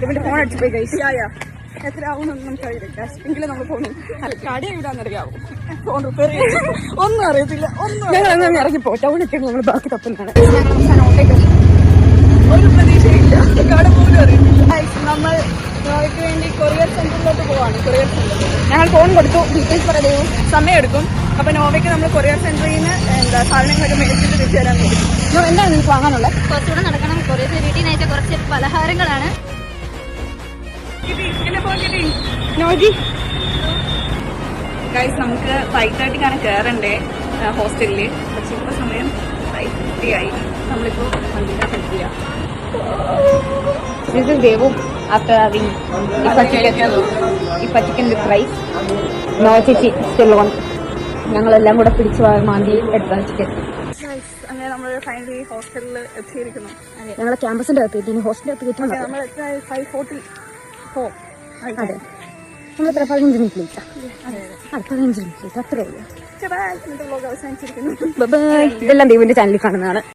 ഇവന്റെ ഫോൺ അടിച്ചു പോയി ഗൈസ്. എത്ര ആവുമെന്നൊന്നും നമുക്കറിയില്ല. എങ്കിലും നമ്മൾ പോകുന്നു. കടി എവിടാന്നറിയാവും. ഫോൺ റിപ്പയർ ചെയ്യും. ഒന്നും അറിയത്തില്ല. ഞങ്ങൾ അങ്ങനെ ഇറങ്ങിപ്പോ ടൗണിൽ നമ്മൾ ബാക്കി തപ്പുന്നതാണ്. ഒരു പ്രതീക്ഷയില്ല. കട പോലും അറിയത്തില്ല. നമ്മൾ നോയ്ക്ക് വേണ്ടി കൊറിയർ സെന്ററിലോട്ട് പോവാണ്. കൊറിയർ സെന്ററിൽ ഞങ്ങൾ ഫോൺ കൊടുത്തു. ഡീറ്റെയിൽസ് പറയുകയും സമയം എടുക്കും. അപ്പൊ നോവയ്ക്ക് നമ്മൾ കൊറിയർ സെന്ററിൽ നിന്ന് സാധനങ്ങളൊക്കെ മേടിച്ചിട്ട് തിരിച്ചു തരാൻ വേണ്ടി. എന്താണ് നിങ്ങൾക്ക് വാങ്ങാനുള്ളത്? കുറച്ചുകൂടെ നടക്കണം. കൊറിയർ വീട്ടിനയച്ച കുറച്ച് പലഹാരങ്ങളാണ്. ഗൈസ്, നമുക്ക് 5:30 കയറണ്ടേ ഹോസ്റ്റലില്. പക്ഷെ ഇപ്പൊ സമയം 5:50 ആയി. നമ്മളിപ്പോ വണ്ടിയുടെ സെറ്റില്ല. This is Devu after having Ipa chicken with rice. No chichi, still one. ഞങ്ങളെല്ലാം കൂടെ പിടിച്ചു മാന്തി എടുത്ത ചിക്കൻ. അങ്ങനെ നമ്മൾ ഫൈനലി ഹോസ്റ്റലിൽ എത്തിയിരിക്കുന്നു. ഞങ്ങളെ ക്യാമ്പസിന്റെ അകത്ത് എത്തി. ഹോസ്റ്റലിൽ അകത്ത് കിട്ടും. നമ്മൾ 5:44. അതെ, നമ്മൾ 15 മിനിറ്റ് ലേറ്റാ. 15 മിനിറ്റ് ലേറ്റ്, അത്രേ ഉള്ളൂ. അവസാനിച്ചിരിക്കുന്നു. ഇതെല്ലാം ദേവിന്റെ ചാനലിൽ കാണുന്നതാണ്.